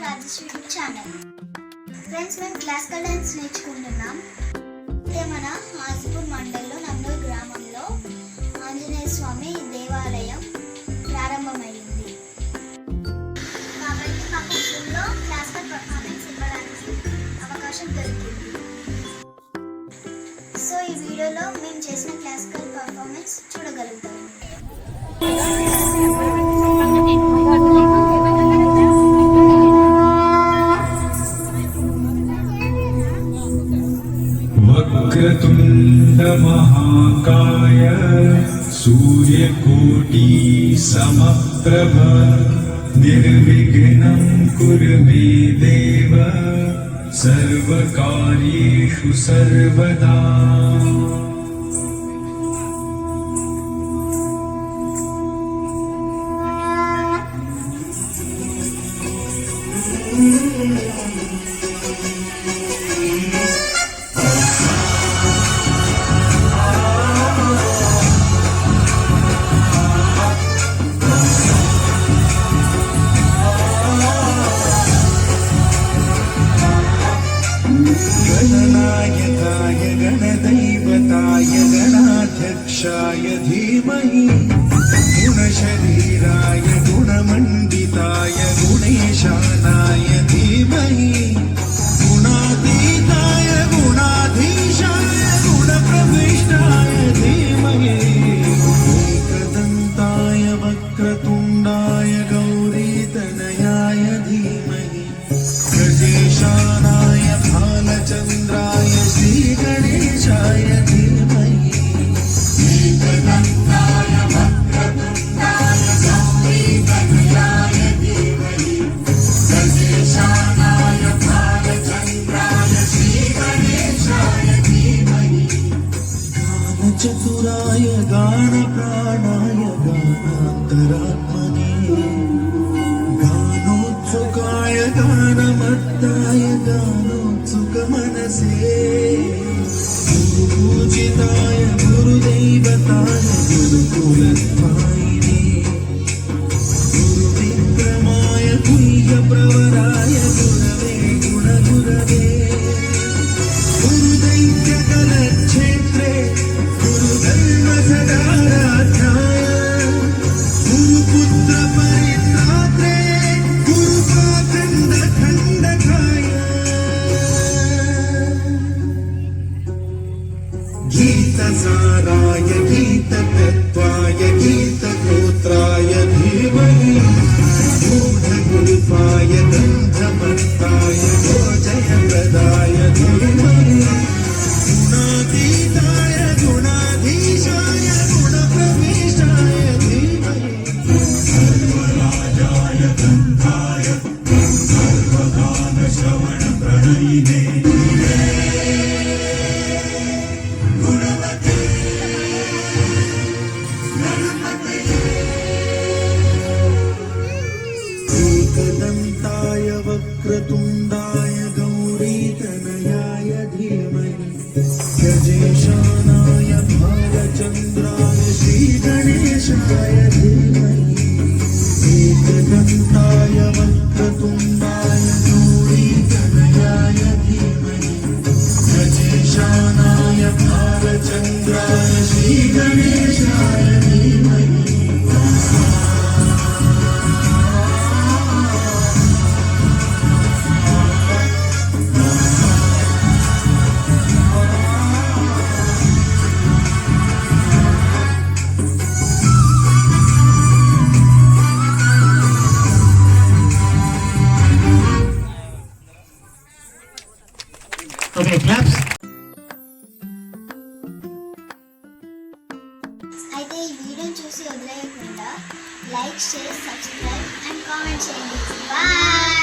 Rajesh YouTube channel. Friends, మేము classical dance నేర్చుకుంటున్నాం. ఇదే మన హాజీపూర్ మండలంలో నమ్మూరు గ్రామంలో ఆంజనేయ స్వామి దేవాలయం ప్రారంభమైంది. కాబట్టి మాకు స్కూల్లో క్లాసికల్ పర్ఫార్మెన్స్ ఇవ్వడానికి అవకాశం దొరికింది. సో ఈ వీడియోలో మేము చేసిన క్లాసికల్ పర్ఫార్మెన్స్ చూడగలుగుతాము. वक्रतुण्ड महाकाय सूर्यकोटि समप्रभ निर्विघ्नं कुरु मे देव सर्वकार्येषु सर्वदा. गणनायकाय गणदैवताय गणाध्यक्षाय धीमहि गुणशरीराय गुणमण्डिताय गुणेशानाय धीमहि गुणातीताय गुणाधीशाय गुणप्रविष्टाय धीमहि एकदन्ताय वक्रतुण्डाय गौरीतनयाय धीमहि गजेशानाय भालचन्द्राय श्रीगणेशाय धीमहि एकदन्ताय वक्रतुण्डाय गौरीतनयाय धीमहि गजेशानाय भालचन्द्राय श्रीगणेशाय धीमहि गानचतुराय गानप्राणाय गानान्तरात्मने गानोत्सुकाय गानमत्ताय गानोत्सुकमनसे गुरुपूजिताय गुरुदैवताय गुरुकुलस्थायिने गुरुविक्रमाय गुह्यप्रवराय गुरवे गुणगुरवे गुरुदैत्यकलक्षेत्रे गुरुधर्मसदाराध्याय गुरुपुत्रपरित्रात्रे गुरुकाखण्डखण्डकाय गीतसाराय गीततत्त्वाय गीतगोत्राय धीमहि गूढगुल्फाय गन्धमत्ताय गोजयप्रदाय धीमहि गुणातीताय गुणाधीशाय गुणप्रविष्टाय धीमहि सर्वराजाय गन्धाय सर्वगानश्रवणप्रणयिने एकदन्ताय वक्रतुण्डाय गौरीतनयाय धीमहि गजेशानाय भालचन्द्राय श्रीगणेशाय धीमहि एकदन्ताय वक्रतुण्डाय गौरीतनयाय धीमहि गजेशानाय भालचन्द्राय श्रीगणेशाय धीमहि. Okay, claps. అయితే ఈ వీడియోని చూసి వదిలేయకుండా like, share, subscribe and comment చేయండి. బాయ్.